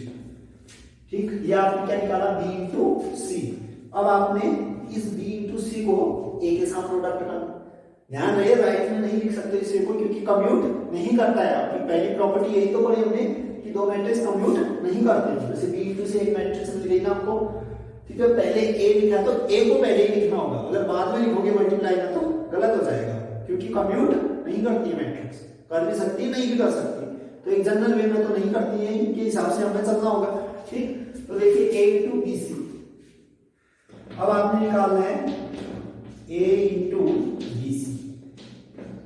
ठीक। ये आपने क्या निकाला b इंटू सी। अब आपने इस b इंटू सी को a के साथ प्रोडक्ट करना, ध्यान रहे राइट में नहीं लिख सकते इसे को, क्योंकि कम्यूट नहीं करता है। आपकी पहली प्रॉपर्टी यही तो पढ़ी हमने कि दो मैट्रिक्स कम्यूट नहीं करते। जैसे b इंटू सी एक मैट्रिक्स मिल गई ना आपको, ठीक है, पहले a लिखा तो a को पहले ही लिखना होगा, अगर बाद में लिखोगे मल्टीप्लाई का तो गलत हो जाएगा, क्योंकि कम्यूट नहीं करती है मैट्रिक्स, कर भी सकती है नहीं भी कर सकती, तो एक जनरल वे में तो नहीं करती है, इनके हिसाब से हमें चलना होगा, ठीक। तो देखिए a इंटू बी सी, अब आपने निकालना है a इंटू बी सी।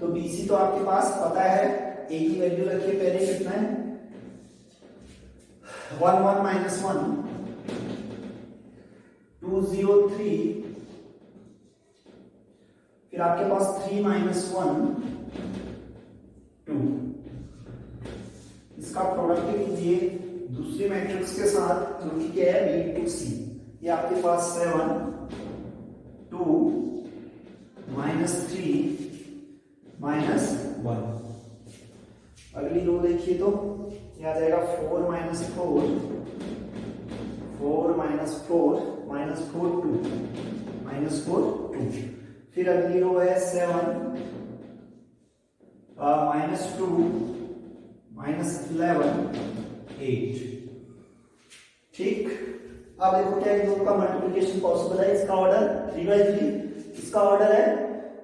तो बी सी तो आपके पास पता है, a की वैल्यू रखिए पहले कितना है 1 1 -1 2 0 3, फिर आपके पास 3 -1 2, इसका प्रोडक्ट कीजिए दूसरी मैट्रिक्स के साथ जो कि क्या है b इंटू सी, ये आपके पास 7 2 -3 -1, अगली रो देखिए तो ये आ जाएगा 4 माइनस 4 माइनस 4 माइनस 4 2 माइनस 4 2। फिर अगली रो है 7 माइनस 2 माइनस 11 8। ठीक, अब देखो क्या इन दोनों का मल्टीप्लिकेशन पॉसिबल है। इसका ऑर्डर 3/3, इसका ऑर्डर है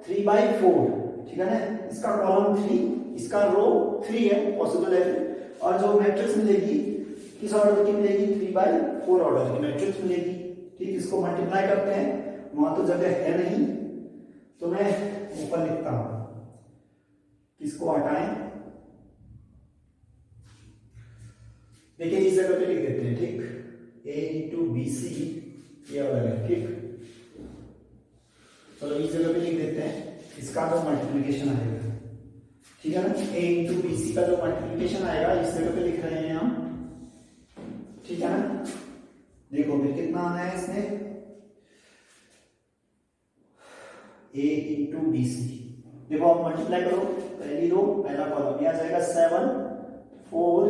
3/4, ठीक है ना। इसका कॉलम 3, इसका रो 3 है, पॉसिबल है। और जो मैट्रिक्स मिलेगी किस ऑर्डर की मिलेगी, 3/4 ऑर्डर की मैट्रिक्स मिलेगी। ठीक, इसको मल्टीप्लाई करते हैं, वहां तो जगह है नहीं तो मैं ऊपर लिखता हूं, इसको हटाएं, देखिए इस जगह पे लिख देते हैं। ठीक, a इंटू बी सी ये वाला है। ठीक, चलो इस जगह पे लिख देते हैं, इसका जो मल्टीप्लिकेशन आएगा, ठीक है ना। a इंटू बी सी का जो मल्टीप्लिकेशन आएगा इस जगह पे लिख रहे हैं हम, ठीक है ना। देखो फिर कितना आना है इसमें, a इंटू बी सी। देखो आप मल्टीप्लाई करो, पहली रो पहला कॉलम आ जाएगा 7 4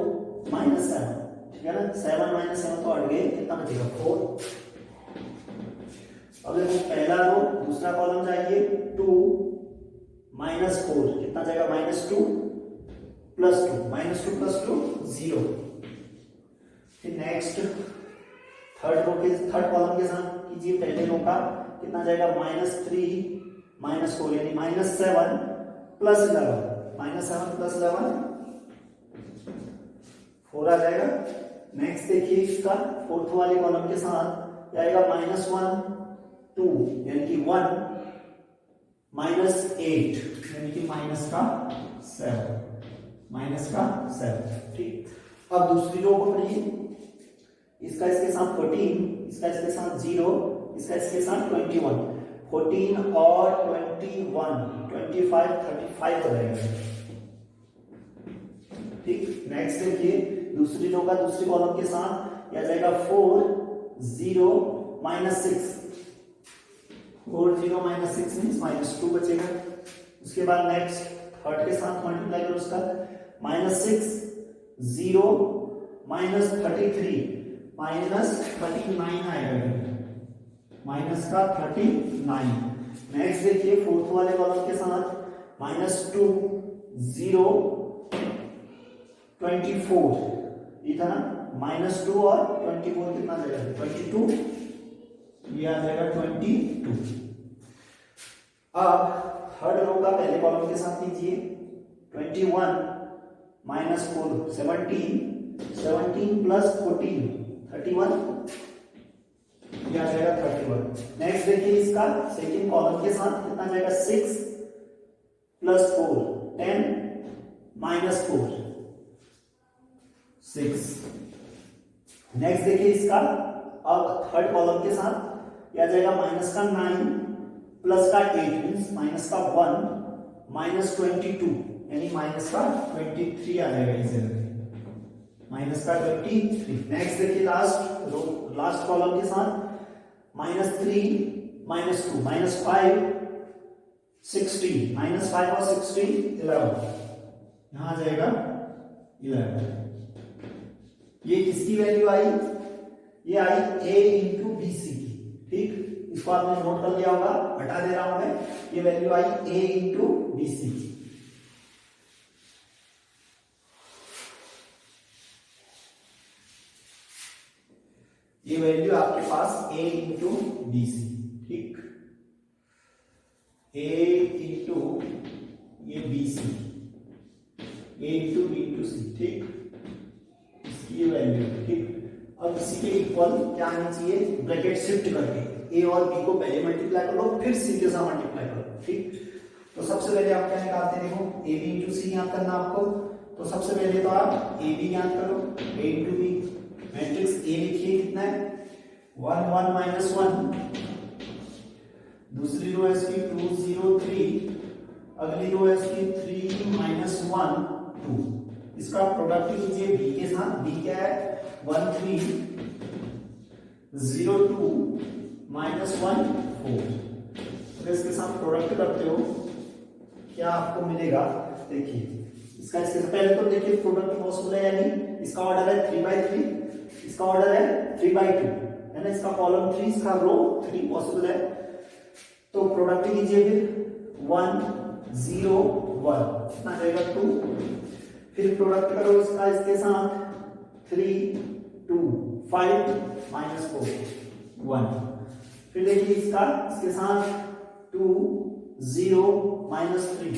माइनस 7, ठीक है ना। 7 माइनस 7 तो हट गए, कितना बचेगा 4। अब देखो पहला रो दूसरा कॉलम जाइए 2 माइनस 4, कितना जाएगा -2 प्लस 2, -2 प्लस 2 0। फिर नेक्स्ट थर्ड कॉलम के साथ कीजिए, पहले रो का कितना जाएगा -3 -4 यानी -7 प्लस 11, -7 प्लस 11 4 आ जाएगा। नेक्स्ट देखिए इसका फोर्थ वाले कॉलम के साथ आएगा -1 2 यानी कि 1 -8 यानी कि -7। ठीक, अब दूसरी रो को पढ़िए, इसका इसके साथ 14, इसका इसके साथ 0, इसका इसके साथ 21। 14 और 21 25 35 हो जाएगा। ठीक, नेक्स्ट देखिए दूसरी रो का दूसरी कॉलम के साथ आ जाएगा 4 0 -6, 4 0 -6 मीन्स -2 बचेगा। उसके बाद नेक्स्ट थर्ड के साथ मल्टीप्लाई करो उसका, -6 0 -33 -39 आएगा, माइनस का 39। नेक्स्ट देखिए फोर्थ वाले कॉलम के साथ -2 0 24, ये था ना, -2 और 24 कितना जाएगा 22, ये आ जाएगा 22। अब थर्ड रो का पहले कॉलम के साथ लीजिए 21 -4 17 17 प्लस 14 31, ये आ जाएगा 31। नेक्स्ट देखिए इसका सेकंड कॉलम के साथ कितना जाएगा 6 प्लस 4 10 -4 6। नेक्स्ट देखिए इसका अब थर्ड कॉलम के साथ यह आ जाएगा -9 प्लस का 8 मींस -1 -22 यानी -23 आ जाएगा इस जगह -23। नेक्स्ट देखिए लास्ट कॉलम के साथ -3 -2 -5 16 -5 और 16 11, यहां आ जाएगा 11। ये किसकी वैल्यू आई, ये आई a इंटू बी सी की। ठीक, इसको आपने नोट कर लिया होगा, हटा दे रहा हूं मैं, ये वैल्यू आई a इंटू बी सी की। ये वैल्यू आपके पास a इंटू बी सी। ठीक, a इंटू ये B C, a into B into C. ठीक, इसकी ये वैल्यू। ठीक, अब इसी के इक्वल क्या आनी चाहिए, ब्रैकेट शिफ्ट करके a और b को पहले मल्टीप्लाई करो फिर c के साथ मल्टीप्लाई करो। ठीक, तो सबसे पहले आप क्या निकालते हैं, देखो a b इंटू सी याद करना आपको। तो सबसे पहले तो आप a b याद करो, a into B. Matrix a लिखिए कितना है 1 1 -1। दूसरी रो है इसकी 2 0 3, अगली रो है इसकी 3 -1 2। इसका प्रोडक्ट कीजिए b के साथ, b क्या है 1 3 0 2 -1 4। अगर इसके साथ प्रोडक्ट करते हो क्या आपको मिलेगा, देखिए इसका इसके पहले तो देखिए प्रोडक्ट पॉसिबल है या नहीं, इसका ऑर्डर है 3/3, इसका ऑर्डर है 3/2 है ना, इसका कॉलम 3, इसका रो 3 पॉसिबल है। तो प्रोडक्ट कीजिए फिर 1 0 1 कितना जाएगा 2, फिर प्रोडक्ट करो इसका इसके साथ 3 2 5 -4 1, फिर देखिए इसका इसके साथ 2 0 -3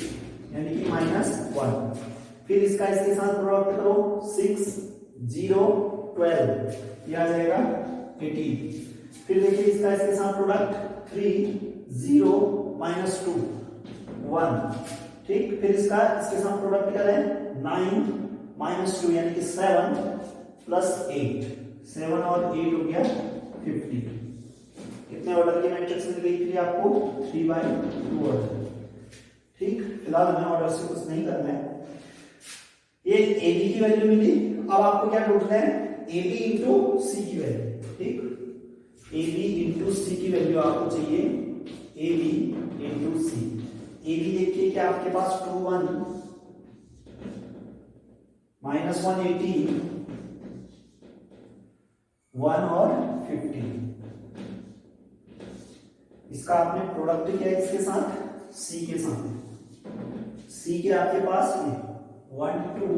यानी कि -1, फिर इसका इसके साथ प्रोडक्ट करो 6 0 12 ये आ जाएगा 18, फिर देखिए इसका इसके साथ प्रोडक्ट 3 0 -2 1, ठीक, फिर इसका इसके साथ प्रोडक्ट करें 9 -2 यानी कि 7 + 8 7 और 8 हो गया 50। कितने ऑर्डर की मैट्रिक्स मिल गई थी आपको 3/2 ऑर्डर। ठीक, फिलहाल हमें ऑर्डर से कुछ नहीं करना है। ये ए बी की वैल्यू मिली, अब आपको क्या ढूंढना है ए बी इंटू सी की वैल्यू। ठीक, ए बी इंटू सी की वैल्यू आपको चाहिए, A B into C. A B देखिए क्या आपके पास 2 1 -1 18 1 और 15, इसका आपने प्रोडक्ट किया इसके साथ सी के साथ, सी के आपके पास 1 2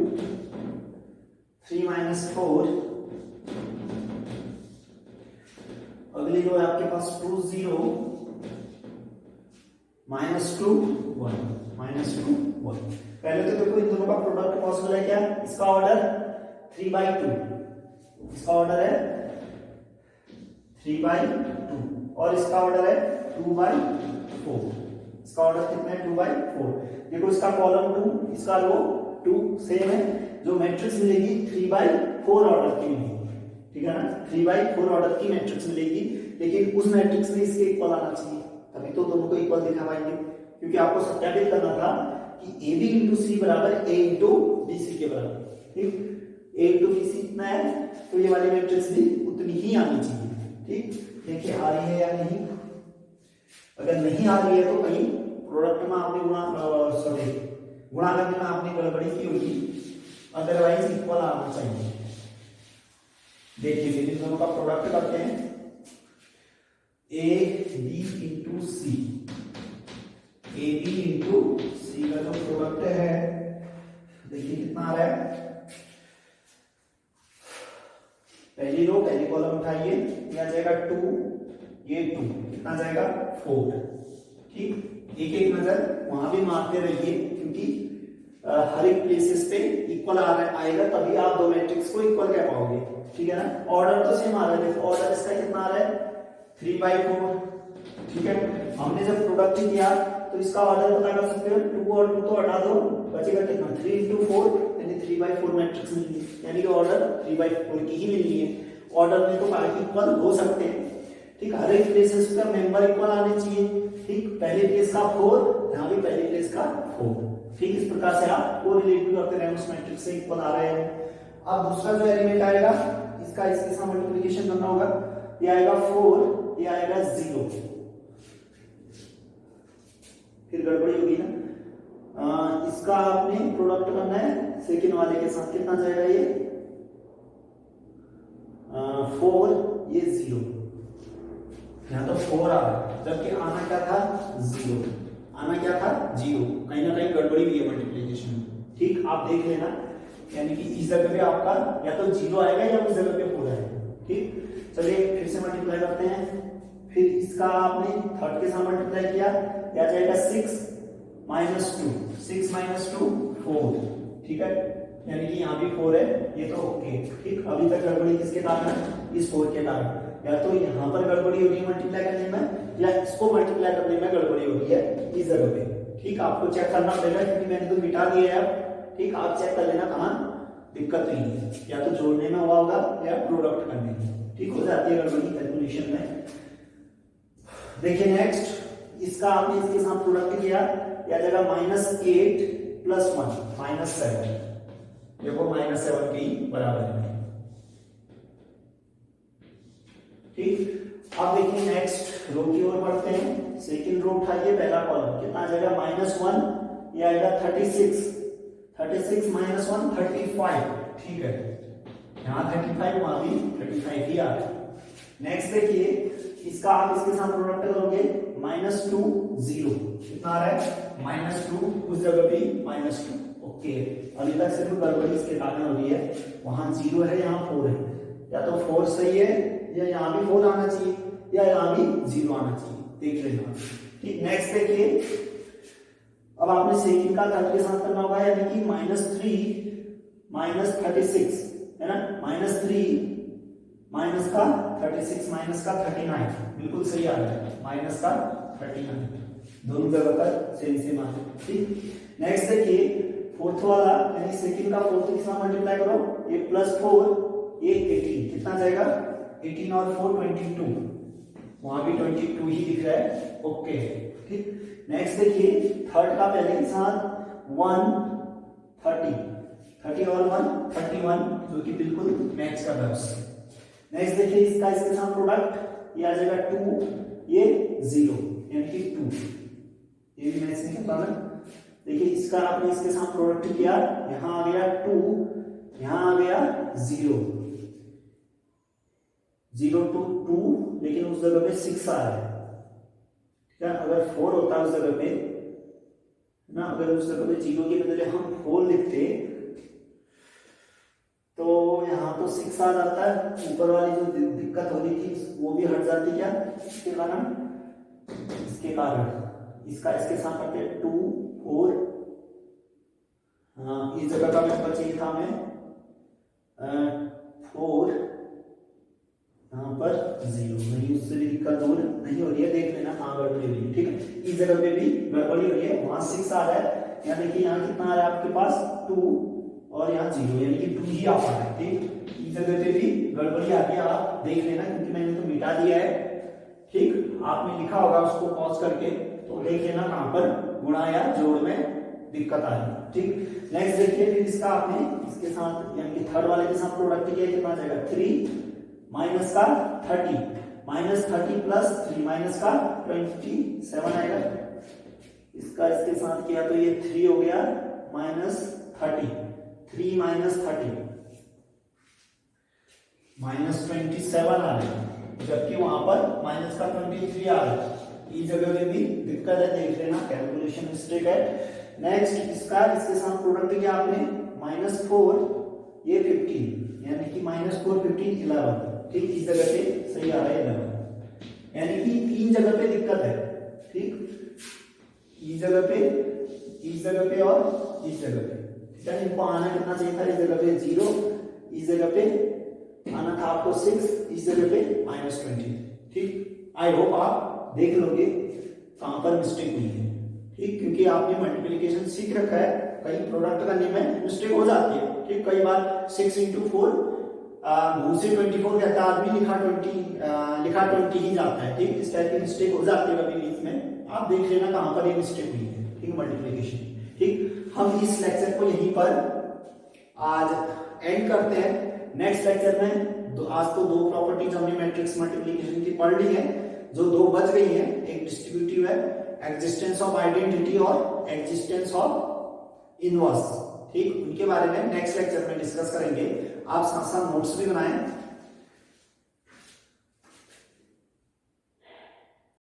3 -4, अगली रो है आपके पास 2 0 -2 1 पहले तो देखो इन दोनों का प्रोडक्ट पॉसिबल है क्या, इसका ऑर्डर 3/2, इसका ऑर्डर है 3/2 और इसका ऑर्डर है 2/4, इसका ऑर्डर कितना है 2/4। देखो इसका कॉलम 2 इसका रो 2 सेम है, जो मैट्रिक्स मिलेगी 3/4 ऑर्डर की मिलेगी, ठीक है ना, 3/4 ऑर्डर की मैट्रिक्स मिलेगी, लेकिन उस मैट्रिक्स में इसके इक्वल आना चाहिए, तभी तो दोनों को इक्वल दिखा पाएंगे, क्योंकि आपको सत्यापित करना था कि ए बी इंटू सी बराबर ए इंटू बी सी के बराबर। ठीक, ए इंटू बी सी इतना है तो ये वाली मैट्रिक्स भी उतनी ही आनी चाहिए। ठीक, देखिए आ रही है या नहीं, अगर नहीं आ रही है तो कहीं प्रोडक्ट में आपने गुणा करने में आपने गड़बड़ी की होगी, अदरवाइज इक्वल आना चाहिए। देखिए इन दोनों का प्रोडक्ट करते हैं, A B into C, A B into C का जो प्रोडक्ट है देखिए कितना आ रहा है, पहली रो पहली कॉलम उठाइए, ये आ जाएगा 2 ये 2 कितना जाएगा 4। ठीक, एक एक नजर वहां भी मारते रहिए, क्योंकि हर एक प्लेसेस पे इक्वल आएगा तभी आप दो मैट्रिक्स को इक्वल कह पाओगे। ठीक है ना, ऑर्डर तो सेम आ रहा है, ऑर्डर इसका कितना आ रहा है 3/4। ठीक है, हमने जब प्रोडक्ट किया तो इसका ऑर्डर पता कर सकते हो, 2 और 2 तो हटा दो, बचेगा कितना 3 × 4 यानी 3/4 मैट्रिक्स मिली, यानी कि ऑर्डर 3/4 की ही मिली है। ऑर्डर में तो बाकी इक्वल हो सकते हैं। ठीक, हर एक प्लेसेस का मेंबर इक्वल आने चाहिए। ठीक, पहले प्लेस का 4, यहाँ भी पहले प्लेस का 4। ठीक, इस प्रकार से आप कोरिलेट करते रहे, उस मैट्रिक्स से इक्वल आ रहे हैं। अब दूसरा जो एलिमेंट आएगा इसका इसके साथ मल्टीप्लिकेशन करना होगा, ये आएगा 4, ये आएगा 0, फिर गड़बड़ी होगी ना। इसका आपने प्रोडक्ट करना है सेकेंड वाले के साथ, कितना जाएगा ये 4 ये 0, यहाँ तो 4 आ रहा है, जबकि आना क्या था 0, आना क्या था 0, कहीं ना कहीं गड़बड़ी हुई है मल्टीप्लिकेशन में। ठीक, आप देख लेना, यानी कि इस जगह पे आपका या तो 0 आएगा या उस जगह पे 4 आएगा। ठीक, चलिए फिर से मल्टीप्लाई करते हैं, फिर इसका आपने थर्ड के साथ मल्टीप्लाई किया, या जाएगा 6 -2 6 -2 4। ठीक है, यानी कि यहाँ भी 4 है, ये तो ओके। ठीक, अभी तक गड़बड़ी किसके कारण है, इस 4 के कारण, या तो यहाँ पर गड़बड़ी हो रही है मल्टीप्लाई करने में, या इसको मल्टीप्लाई करने में गड़बड़ी हो रही है इस जगह पे। ठीक, आपको चेक करना पड़ेगा, क्योंकि मैंने तो मिटा दिया है। ठीक, आप चेक कर लेना कहाँ दिक्कत हुई है, या तो जोड़ने में हुआ होगा या प्रोडक्ट करने में। ठीक, हो जाती है गड़बड़ी कैलकुलेशन में। देखिए नेक्स्ट, इसका आपने इसके साथ प्रोडक्ट किया, या जाएगा -8 + 1 -7, देखो -7 के बराबर है। ठीक, अब देखिए नेक्स्ट रो की ओर बढ़ते हैं, सेकंड रो उठाइए, पहला कॉलम कितना आ जाएगा -1, ये आएगा 36, 36 माइनस 1 35, ठीक है, यहाँ 35 वहां भी 35 ही आ रहा है। नेक्स्ट देखिए, इसका आप इसके साथ प्रोडक्ट करोगे, -2 0, कितना आ रहा है -2, उस जगह भी -2, ओके। अभी तक सिर्फ गड़बड़ी इसके कारण हो रही है, वहां 0 है यहाँ 4 है, या तो 4 सही है या यहाँ भी 4 आना चाहिए या यहाँ भी 0 आना चाहिए, देख लेना, ठीक। नेक्स्ट देखिए, अब आपने सेकंड का थर्ड के साथ करना होगा, यानी कि -3 माइनस 36 है ना, -3 माइनस का 36 माइनस का 39, बिल्कुल सही आ रहा है, माइनस का 39, दोनों जगह पर सेम सेम आ रहा है, ठीक। नेक्स्ट देखिए, फोर्थ वाला, यानी सेकंड का फोर्थ के साथ मल्टीप्लाई करो, ये +4 ये 18, कितना जाएगा 18 और 4 22, वहां भी 22 ही दिख रहा है, ओके, ठीक। नेक्स्ट देखिए, थर्ड का पहले के साथ 1 30 और 1 31, जो कि बिल्कुल मैच कर रहा है उससे। नेक्स्ट देखिए, इसका इसके साथ प्रोडक्ट, ये आ जाएगा 2 ये 0, यानी कि 2, ये भी मैच नहीं करता ना। देखिए, इसका आपने इसके साथ प्रोडक्ट किया, यहां आ गया 2, यहां आ गया 0 to 2, लेकिन उस जगह पे 6 आ रहा है, ठीक है। अगर 4 होता उस जगह पे ना, अगर उस जगह पे 0 के बदले हम 4 लिखते तो यहाँ तो 6 आ जाता है, ऊपर वाली जो दिक्कत हो रही थी वो भी हट जाती, क्या इसके कारण, इसके कारण इसका इसके साथ करते 2 4, हाँ इस जगह का मेरे को चाहिए था मैं 4, यहाँ पर 0, नहीं उससे भी दिक्कत दूर नहीं हो रही है, देख लेना कहाँ गड़बड़ी हो रही है, ठीक है। इस जगह पे भी गड़बड़ी हो रही है, वहां 6 आ रहा है, यहाँ देखिए यहाँ कितना आ रहा है आपके पास 2 और यहाँ 0, यानी कि 2 ही आ पा रहा है, ठीक। इस जगह पे भी गड़बड़ी आ गई, आप देख लेना, क्योंकि मैंने तो मिटा दिया है, ठीक। आपने लिखा होगा उसको पॉज करके, तो देख लेना कहां पर गुणा या जोड़ में दिक्कत आ रही है, ठीक। नेक्स्ट देखिए, फिर इसका आपने इसके साथ यानी कि थर्ड वाले के साथ प्रोडक्ट किया, कितना आ जाएगा 3 माइनस का 30, -30 प्लस 3 माइनस का 27 आएगा। इसका इसके साथ किया तो ये 3 हो गया -30, 3 माइनस 30 -27 आ रहा है, जबकि वहां पर माइनस का 23 आ रहा है, इस जगह में भी दिक्कत है, देख लेना, कैलकुलेशन मिस्टेक है। नेक्स्ट, इसका इसके साथ प्रोडक्ट किया आपने, -4 ये 15, यानी कि -4 15 11, ठीक। इस जगह पे सही आ रहा है 11, यानी कि 3 जगह पे दिक्कत है, ठीक। इस जगह पे और इस जगह पे, ठीक है। इनको आना कितना चाहिए था, इस जगह पे 0, इस जगह पे आना था आपको 6, इस जगह पे -20, ठीक। आई होप आप देख लोगे कहां पर मिस्टेक हुई है, ठीक, क्योंकि आपने मल्टीप्लिकेशन सीख रखा है, कई प्रोडक्ट करने में मिस्टेक हो जाती है, ठीक। कई बार 6 × 4 मुंह से 24 कहता है आदमी, लिखा 20 ही जाता है, ठीक। इस टाइप की मिस्टेक हो जाती है कभी बीच में, आप देख लेना कहां पर ये मिस्टेक हुई है, ठीक, मल्टीप्लिकेशन, ठीक। हम इस लेक्चर को यहीं पर आज एंड करते हैं। नेक्स्ट लेक्चर में आज तो 2 प्रॉपर्टीज हमने मैट्रिक्स मल्टीप्लिकेशन की पढ़ ली है, जो 2 बच गई है, एक डिस्ट्रीब्यूटिव है, एग्जिस्टेंस ऑफ आइडेंटिटी और एग्जिस्टेंस ऑफ इनवर्स, ठीक। उनके बारे में नेक्स्ट लेक्चर में डिस्कस करेंगे। आप साथ साथ नोट्स भी बनाएं।